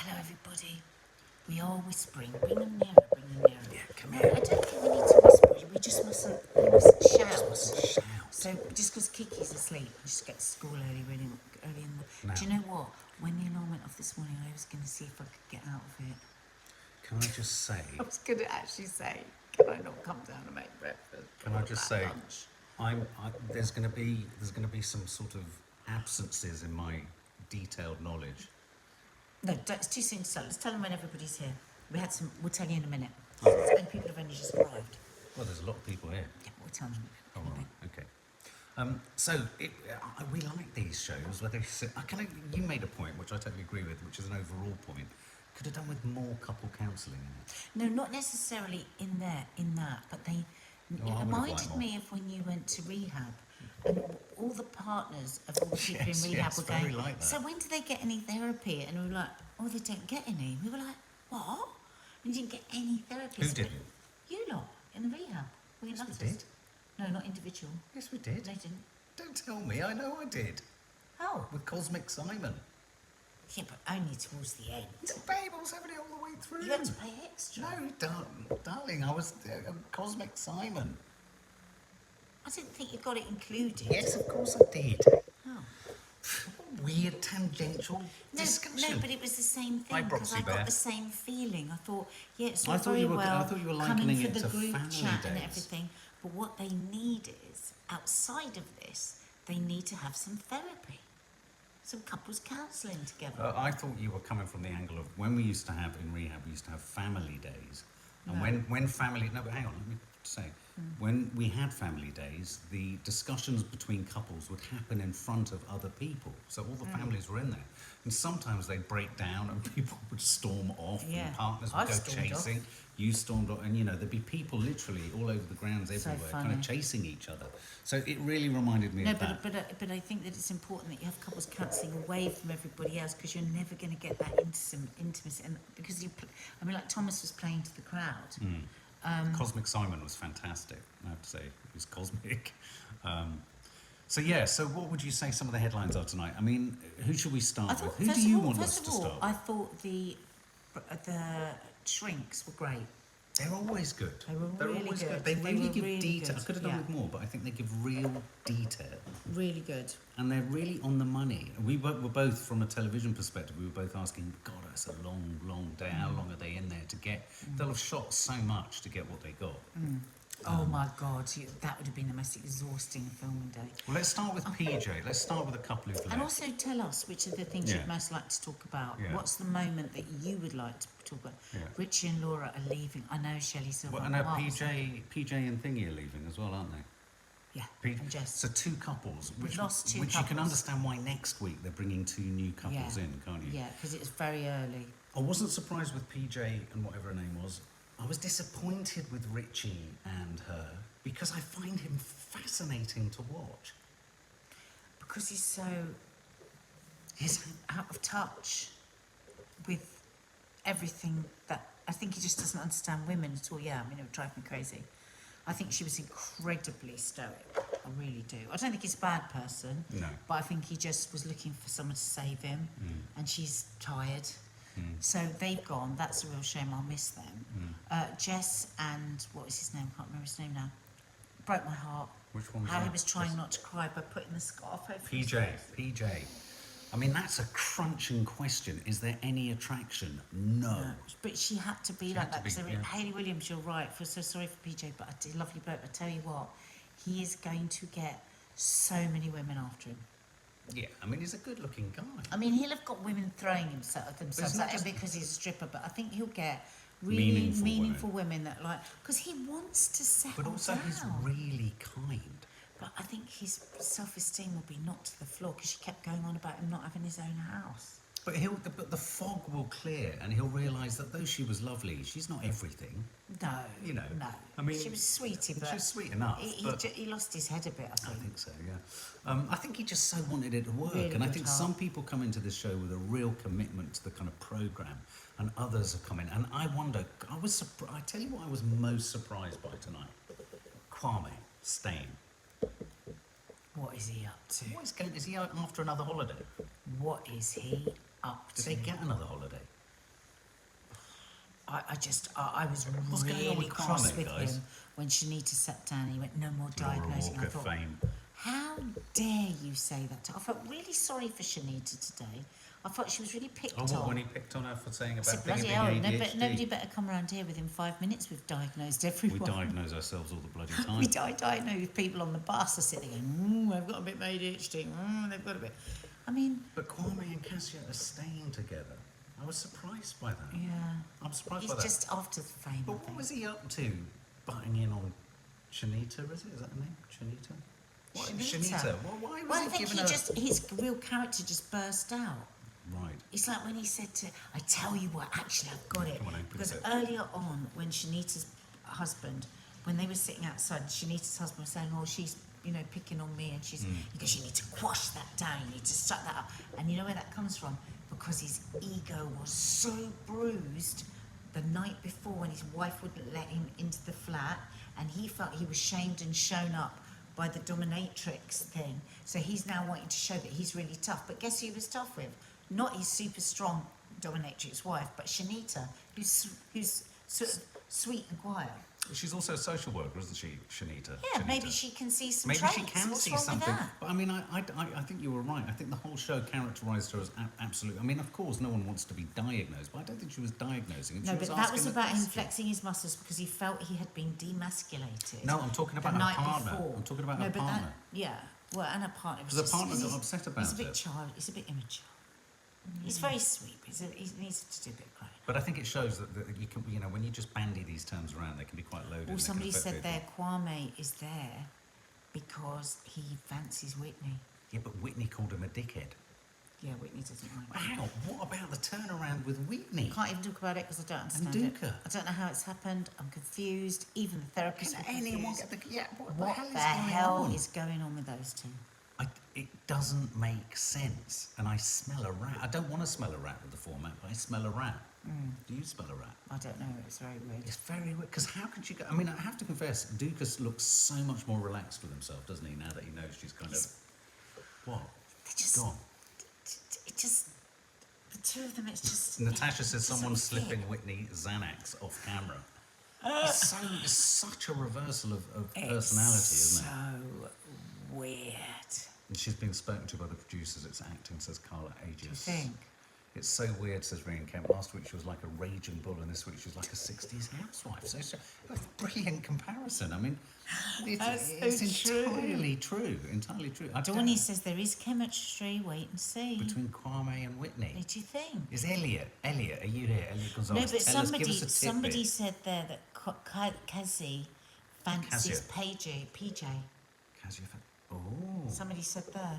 Hello, everybody. We are whispering. Bring them nearer, bring them nearer. Yeah, come No, here. I don't think we need to whisper. We just mustn't shout. Shout. So just because Kiki's asleep, I just get to school early in the... Now. Do you know what? When the alarm went off this morning, I was going to see if I could get out of it. Can I just say? I was going to actually say, can I not come down and make breakfast? Can I just say? Lunch? There's going to be some sort of absences in my detailed knowledge. No, it's too soon to tell. Let's tell them when everybody's here. We'll tell you in a minute. And people have only just arrived. Well, there's a lot of people here. Yeah, we'll tell them. Oh, right. Okay. We like these shows. Whether you made a point, which I totally agree with, which is an overall point. Could have done with more couple counselling in it. No, not necessarily in that, but they... Oh, it reminded me of when you went to rehab and all the partners of all the people in rehab were going, like that. so when do they get any therapy? And we were like, oh, they don't get any. We were like, what? And you didn't get any therapy. Who didn't? You lot, in the rehab. Yes, we did. No, not individual. Yes, we did. They didn't. Don't tell me. I know I did. Oh. With Cosmic Simon. Yeah, but only towards the end. Yeah, babe, I was having it all the way through. You had to pay extra. No, darling, I was Cosmic Simon. I didn't think you got it included. Yes, of course I did. Oh. What weird tangential discussion. No, but it was the same Hi, thing because I Broxy Bear. got the same feeling. I thought, yeah, it's all I thought very you were- well I thought you were coming likening for it the to group family chat and days. everything, but what they need is, outside of this, they need to have some therapy, some couples counselling together. I thought you were coming from the angle of when we used to have in rehab, we used to have family days. And No. when family, no, but hang on, let me say, when we had family days, the discussions between couples would happen in front of other people. So all the families were in there. And sometimes they'd break down and people would storm off Yeah. and partners would I've go stormed chasing. off. You stormed off, and there'd be people literally all over the grounds So everywhere, kind funny. of chasing each other. So it really reminded me No, of that. but I think that it's important that you have couples counselling away from everybody else because you're never going to get that intimacy. And because like Thomas was playing to the crowd. Cosmic Simon was fantastic, I have to say. He was cosmic. So what would you say some of the headlines are tonight? I mean, who should we start with? Who do you want us to start I with? thought the shrinks were great. They're always good. They're really always good. They They really were give really detail. good, I could have done yeah. with more, but I think they give real detail. Really good. And they're really on the money. We were both, from a television perspective, we were both asking, God, that's a long, long day. How long are they in there to get? They'll have shot so much to get what they got. Oh my God, that would have been the most exhausting filming day. Well, let's start with PJ. Let's start with a couple who've left. And also tell us which are the things Yeah. you'd most like to talk about. Yeah. What's the moment that you would like to talk about? Yeah. Richie and Laura are leaving. I know Shelley Silver. Well, I know PJ and Thingy are leaving as well, aren't they? Yeah, P- and Jess. So two couples, which lost two you can couples. understand why next week they're bringing two new couples in, can't you? Yeah, because it's very early. I wasn't surprised with PJ and whatever her name was. I was disappointed with Richie and her because I find him fascinating to watch. Because he's out of touch with everything that... I think he just doesn't understand women at all. Yeah, I mean, it would drive me crazy. I think she was incredibly stoic. I really do. I don't think he's a bad person. No. But I think he just was looking for someone to save him. And she's tired. So they've gone. That's a real shame. I'll miss them. Jess and... what was his name? I can't remember his name now. Broke my heart. Which one was How that? he was trying not to cry by putting the scarf over his face. PJ. I mean, that's a crunching question. Is there any attraction? No. But she had to be She like had to that. be, Because yeah. Hayley Williams, you're right. I feel so sorry for PJ, but I did lovely bloke. I tell you what, he is going to get so many women after him. Yeah, I mean, he's a good-looking guy. I mean, he'll have got women throwing themselves not at him just- because he's a stripper, but I think he'll get really meaningful women that like... Because he wants to settle But also, down. he's really kind. But I think his self-esteem will be knocked to the floor because she kept going on about him not having his own house. But the fog will clear, and he'll realise that though she was lovely, she's not everything. No, You know, no. I mean, she was sweetie, but She's sweet enough. but he lost his head a bit, I I think. think so, yeah. I think he just so wanted it to work, Really and I good think heart. some people come into this show with a real commitment to the kind of programme, and others have come in. And I wonder, I tell you what I was most surprised by tonight. Kwame staying. What is he up to? Is he out after another holiday? What is he up Did to? they get another holiday? I was What's going on really with cross Kwame, with guys? him when Shanita sat down and he went, no more Laura diagnosing. Walker I thought, fame. how dare you say that? I felt really sorry for Shanita today. I thought she was really picked Oh, what, on. when he picked on her for saying I said, about being bloody hell, ADHD? nobody better come around here within 5 minutes. We've diagnosed We everyone. diagnose ourselves all the bloody time. We diagnose people on the bus are sitting going, I've got a bit of ADHD, they've got a bit. I mean, But Kwame and Cassia are staying together. I was surprised by that. yeah. I'm surprised He's by that. just after the fame. But I what think. was he up to? Butting in on Shanita, is it? Is that her name? Shanita? What? Shanita. Why was Well, I he think giving he her... just, his real character just burst out. Right. It's like when he said to, I tell you what, actually I've got it. Come on, open Because it. earlier on, when Shanita's husband, when they were sitting outside, Shanita's husband was saying, oh, she's, picking on me, and he goes, you need to quash that down, you need to shut that up. And you know where that comes from? Because his ego was so bruised the night before when his wife wouldn't let him into the flat, and he felt he was shamed and shown up by the dominatrix thing. So he's now wanting to show that he's really tough. But guess who he was tough with? Not his super strong dominatrix wife, but Shanita, who's sort of sweet and quiet. She's also a social worker, isn't she, Shanita? Yeah, Shanita. maybe she can see some Maybe traits. she can What's see wrong with something. that? But I mean, I think you were right. I think the whole show characterised her as absolute. I mean, of course, no one wants to be diagnosed, but I don't think she was diagnosing. No, She but that asking was the about him question. flexing his muscles because he felt he had been demasculated. No, I'm talking about the her night partner. before. I'm talking about no, her but partner. yeah, well, and her partner was Because the just- partner got he's- upset about He's a bit it. he's a bit immature. He's very sweet, but he needs to do a bit of crying. But I think it shows that you can, when you just bandy these terms around, they can be quite loaded. Well, and they can somebody affect said people. there, Kwame is there because he fancies Whitney. Yeah, but Whitney called him a dickhead. Yeah, Whitney doesn't like him. Wow, what about the turnaround with Whitney? I can't even talk about it because I don't understand And it. Duca. I don't know how it's happened. I'm confused. Even the therapist Can was anyone confused. get the... Yeah, what What the the hell hell is going on? is going on with those two? It doesn't make sense, and I smell a rat. I don't want to smell a rat with the format, but I smell a rat. Do you smell a rat? I don't know. It's very weird. It's very weird, because how could you go... I mean, I have to confess, Dukas looks so much more relaxed with himself, doesn't he, now that he knows she's kind of... What? They just, Go on. it just, the two of them, it's just... Natasha says it doesn't someone's fit. slipping Whitney Xanax off camera. It's such a reversal of personality, isn't it? So weird. And she's been spoken to by the producers. It's acting, says Carla Aegis. Do you think? It's so weird, says Rian Kemp. Last week she was like a raging bull, and this week she was like a 60s housewife. So it's a brilliant comparison. I mean, That's it's so true. entirely true. Entirely true. I Donnie don't- says there is chemistry. Wait and see. between Kwame and Whitney. What do you think? Is Elliot, are you here? Elliot No, Gonzalez. but Tell us, give us a somebody tidbit. said there that Cassie fancies PJ. Cassia, oh, Somebody said there.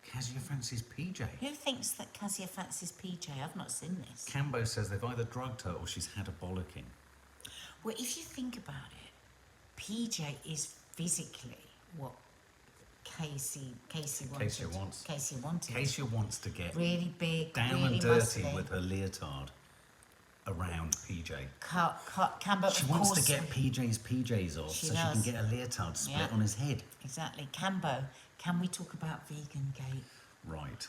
Cassia fancies PJ. Who thinks that Cassia fancies PJ? I've not seen this. Cambo says they've either drugged her or she's had a bollocking. Well, if you think about it, PJ is physically what Casey wanted. Casey wants. Casey wanted. Cassia wants to get Really big, down really and dirty muscly. with her leotard around PJ. Cambo, She of wants course. to get PJ's PJs off She so she does. can get a leotard split Yeah. on his head. Exactly. Cambo, can we talk about vegan gate? Right.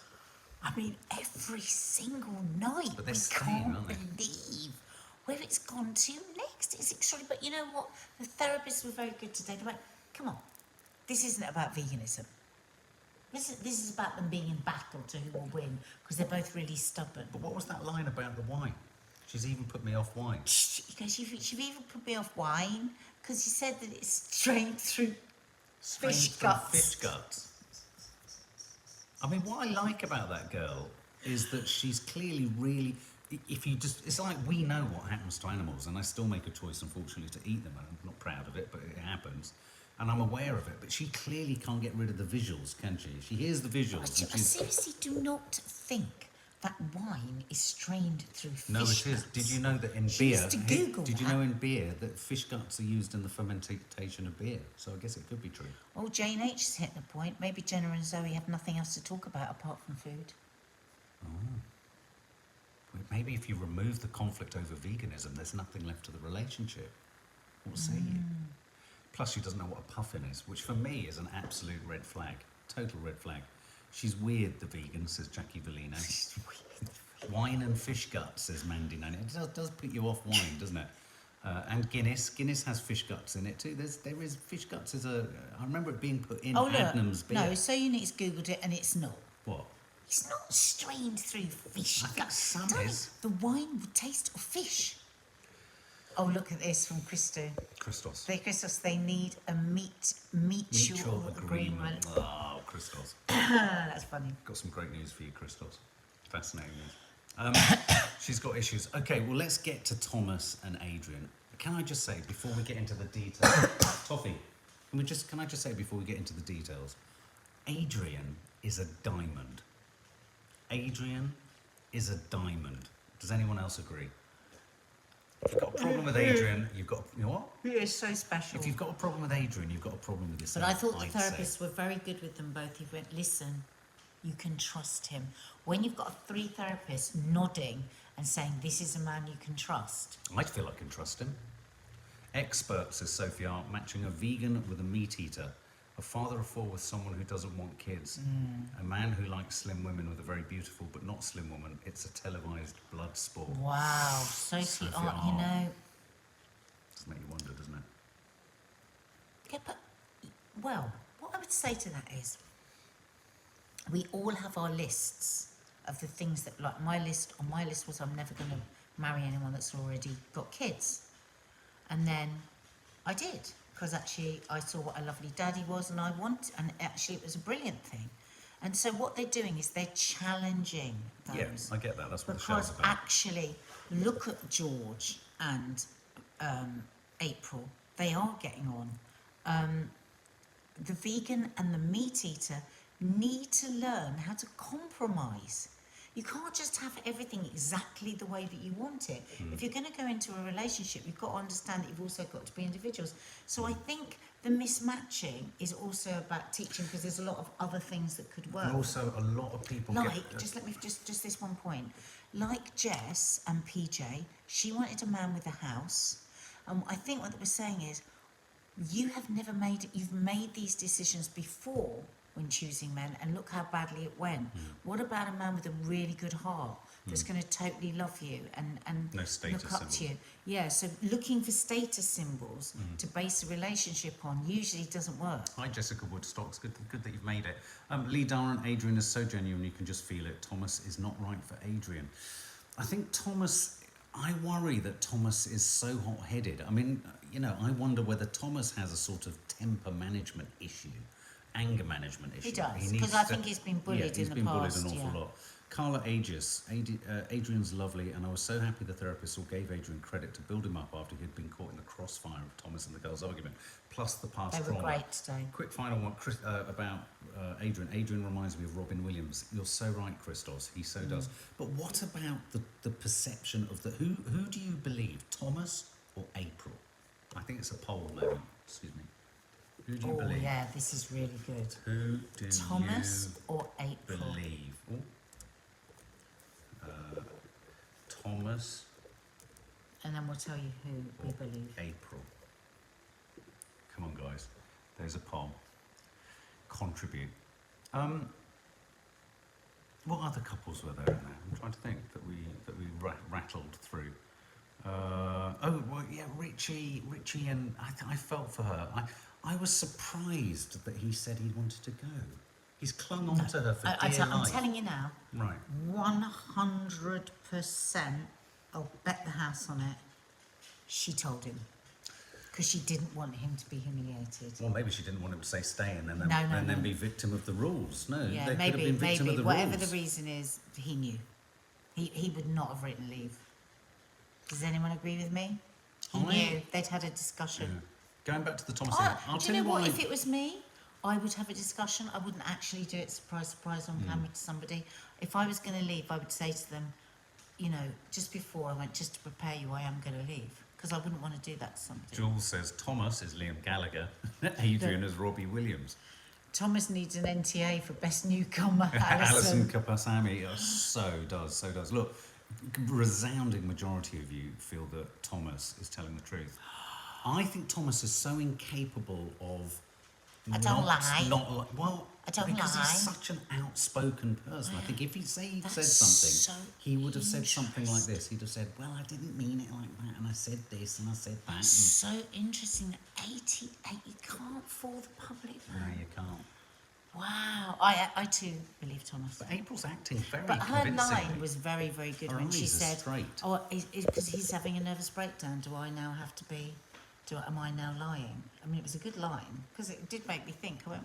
I mean, every single night But they're we staying, can't aren't they? believe where it's gone to next. It's extraordinary. But you know what? The therapists were very good today. They went, come on, this isn't about veganism. This is about them being in battle to who will win because they're both really stubborn. But what was that line about the wine? She's even put me off wine. He goes, you've even put me off wine because you said that it's strained through Strained fish from guts. Fish guts. I mean, what I like about that girl is that she's clearly really... If you just... It's like we know what happens to animals, and I still make a choice, unfortunately, to eat them. I'm not proud of it, but it happens. And I'm aware of it. But she clearly can't get rid of the visuals, can she? She hears the visuals. I And she's, seriously do not think that wine is strained through fish no, it is. guts. Did you know that in She beer... used to Google did you that. know in beer that fish guts are used in the fermentation of beer? So I guess it could be true. Oh, Jane H is hitting a point. Maybe Jenna and Zoe have nothing else to talk about apart from food. Well, maybe if you remove the conflict over veganism, there's nothing left to the relationship. What say you? Plus, she doesn't know what a puffin is, which for me is an absolute red flag. Total red flag. She's weird, the vegan, says Jackie Vellino. Wine and fish guts, says Mandy Nanny. It does put you off wine, doesn't it? And Guinness. Guinness has fish guts in it too. There is fish guts as a. I remember it being put in Adnams beer. No, so Unique's googled it and it's not. What? It's not strained through fish. I think some Darling, is. the wine would taste of fish. Oh, look at this from Christo. Christos. They need a mutual agreement. Oh, Christos. That's funny. Got some great news for you, Christos. Fascinating news. She's got issues. Okay, well, let's get to Thomas and Adrian. Can I just say, before we get into the details... Toffee, can I just say, before we get into the details, Adrian is a diamond. Adrian is a diamond. Does anyone else agree? If you've got a problem with Adrian, you've got... You know what? He is so special. If you've got a problem with Adrian, you've got a problem with yourself. But I thought the I'd therapists were very good with them both. He went, listen, you can trust him. When you've got 3 therapists nodding and saying, this is a man you can trust. I feel I can trust him. Expert, says Sophie, are matching a vegan with a meat eater, a father of 4 with someone who doesn't want kids, a man who likes slim women with a very beautiful but not slim woman. It's a televised blood sport. Wow, Sophie Art, you know. Does make you wonder, doesn't it? Yeah, but, well, what I would say to that is, we all have our lists of the things that, like on my list was I'm never going to marry anyone that's already got kids. And then I did, because actually I saw what a lovely daddy was and and actually it was a brilliant thing. And so what they're doing is they're challenging those. Yeah, I get that. That's what the show's Because about. actually, look at George and April. They are getting on. The vegan and the meat eater need to learn how to compromise. You can't just have everything exactly the way that you want it. If you're going to go into a relationship, you've got to understand that you've also got to be individuals. So I think the mismatching is also about teaching, because there's a lot of other things that could work. And also, a lot of people just this one point. Like Jess and PJ, she wanted a man with a house. I think what they were saying is, you've made these decisions before when choosing men, and look how badly it went. What about a man with a really good heart that's going to totally love you and No status look up to you? Yeah, so looking for status symbols to base a relationship on usually doesn't work. Hi, Jessica Woodstock. It's good that you've made it. Lee Darren, Adrian is so genuine, you can just feel it. Thomas is not right for Adrian. I think I worry that Thomas is so hot-headed. I mean, you know, I wonder whether Thomas has a sort of temper management issue, anger management issue. He does, because I think he's been bullied in the past. He's been bullied an awful lot. Carla Aegis, Adrian's lovely, and I was so happy the therapist all gave Adrian credit to build him up after he'd been caught in the crossfire of Thomas and the girls' argument, plus the past trauma. They were great today. Quick final one about Adrian. Adrian reminds me of Robin Williams. You're so right, Christos. He so does. But what about the perception of who do you believe, Thomas or April? I think it's a poll, maybe. Excuse me. Who do you believe? Oh yeah, this is really good. Who do Thomas you or April? believe? Ooh. Thomas. And then we'll tell you who we believe. April. Come on, guys. There's a poll. Contribute. What other couples were there in there? I'm trying to think that we rattled through. Richie, and I felt for her. I was surprised that he said he wanted to go. He's clung on to her for dear life. I'm telling you now. Right. 100%. I'll bet the house on it. She told him. Because she didn't want him to be humiliated. Well, maybe she didn't want him to say stay and then No. be victim of the rules. No, Yeah, they maybe. could have been victim of the Whatever rules. the reason is, he knew. He would not have written leave. Does anyone agree with me? He knew. They'd had a discussion. Yeah. Going back to the Thomas thing, I'll do tell you know what? why. If it was me, I would have a discussion. I wouldn't actually do it surprise on camera to somebody. If I was going to leave, I would say to them, you know, just before I went, just to prepare you, I am going to leave. Because I wouldn't want to do that to somebody. Jules says Thomas is Liam Gallagher, Adrian is Robbie Williams. Thomas needs an NTA for best newcomer. Alison Kapasami so does. Look, resounding majority of you feel that Thomas is telling the truth. I think Thomas is so incapable of I don't lie. Well, I don't because lie. he's such an outspoken person. I think if he said That's something, so he would have said something like interesting. this. He'd have said, "Well, I didn't mean it like that, and I said this, and I said that." And, So interesting. 88. You can't fool the public. no, you can't. Wow. I too believe Thomas. But April's acting very But her convincingly. line was very, very good Her when she eyes are said, straight. "Oh, because he's having a nervous breakdown. Do I now have to be? Am I now lying?" I mean, it was a good line because it did make me think. I went,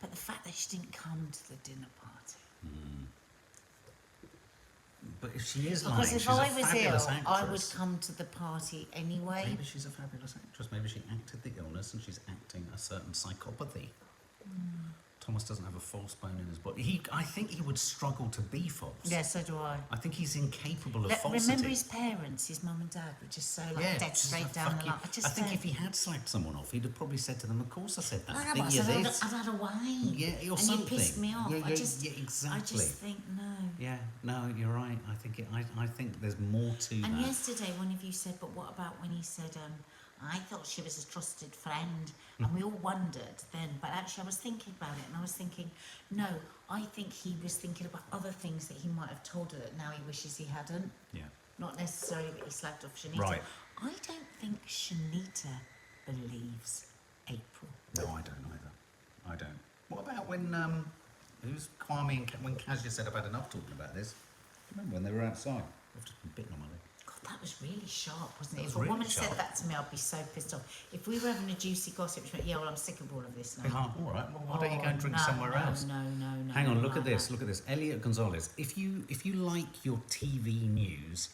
but the fact that she didn't come to the dinner party. But if she is lying, Because she's if a I was fabulous ill, actress. I would come to the party anyway. Maybe she's a fabulous actress. Maybe she acted the illness and she's acting a certain psychopathy. Thomas doesn't have a false bone in his body. I think he would struggle to be false. Yeah, so do I. I think he's incapable of falsity. Remember his parents, his mum and dad were just so dead just straight a down the fucking- line. I think if he had slagged someone off, he'd have probably said to them, "Of course I said that. I I think you're this." I'd had a wine. Yeah, or and something. you pissed me off. Yeah, I just exactly. think no. Yeah, no, you're right. I think there's more to And that. yesterday, one of you said, "But what about when he said, I thought she was a trusted friend," and we all wondered then. But actually, I was thinking about it, and I was thinking, no, I think he was thinking about other things that he might have told her that now he wishes he hadn't. Yeah. Not necessarily that he slagged off Shanita. Right. I don't think Shanita believes April. No, I don't either. I don't. What about when who's Kwame and when Kazia said I've had enough talking about this? Remember when they were outside? I've just been bitten on my leg. God, that was really sharp, wasn't it? That was If a really woman sharp. said that to me, I'd be so pissed off. If we were having a juicy gossip, she'd be, yeah, well, I'm sick of all of this now. Oh, all right. Well, why don't you go and drink no, somewhere no, else? No. Hang on, look no, at this. Look at this. Elliot Gonzalez. If you like your TV news,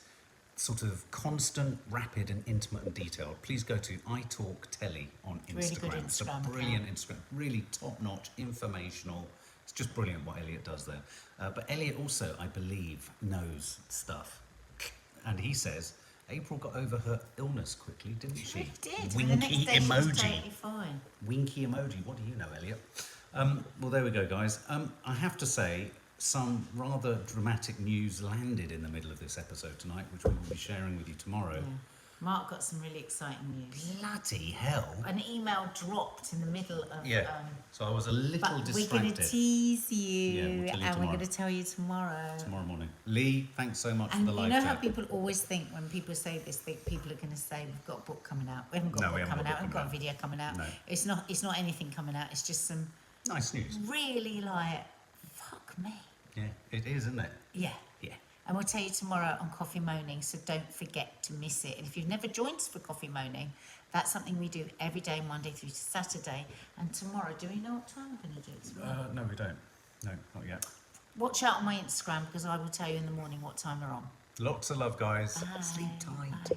sort of constant, rapid, and intimate and detailed, please go to I Talk Telly on Instagram. Really good It's a Instagram brilliant Instagram. Really top-notch, informational. It's just brilliant what Elliot does there. But Elliot also, I believe, knows stuff, and he says April got over her illness quickly, didn't she? She did. Winky and the next day emoji. She was totally fine. Winky emoji. What do you know, Elliot? Well, there we go, guys. I have to say, some rather dramatic news landed in the middle of this episode tonight, which we will be sharing with you tomorrow. Yeah. Mark got some really exciting news. Bloody hell. An email dropped in the middle of. Yeah. So I was a little But distracted. we're going to tease you, Yeah, we'll tell you and we're tomorrow. going to tell you tomorrow. Tomorrow morning. Lee, thanks so much And for the you live know how chat. people always think when people say this, people are going to say we've got a book coming out. We haven't got No, a we book haven't coming got a out. book We haven't got a coming video coming out. No. It's not anything coming out. It's just some Nice news. really like, fuck me. Yeah, it is, isn't it? Yeah. Yeah. And we'll tell you tomorrow on Coffee Moaning, so don't forget to miss it. And if you've never joined us for Coffee Moaning, that's something we do every day, Monday through to Saturday. And tomorrow, do we know what time we're going to do it tomorrow? No, we don't. No, not yet. Watch out on my Instagram because I will tell you in the morning what time we're on. Lots of love, guys. Bye. Sleep tight. Bye.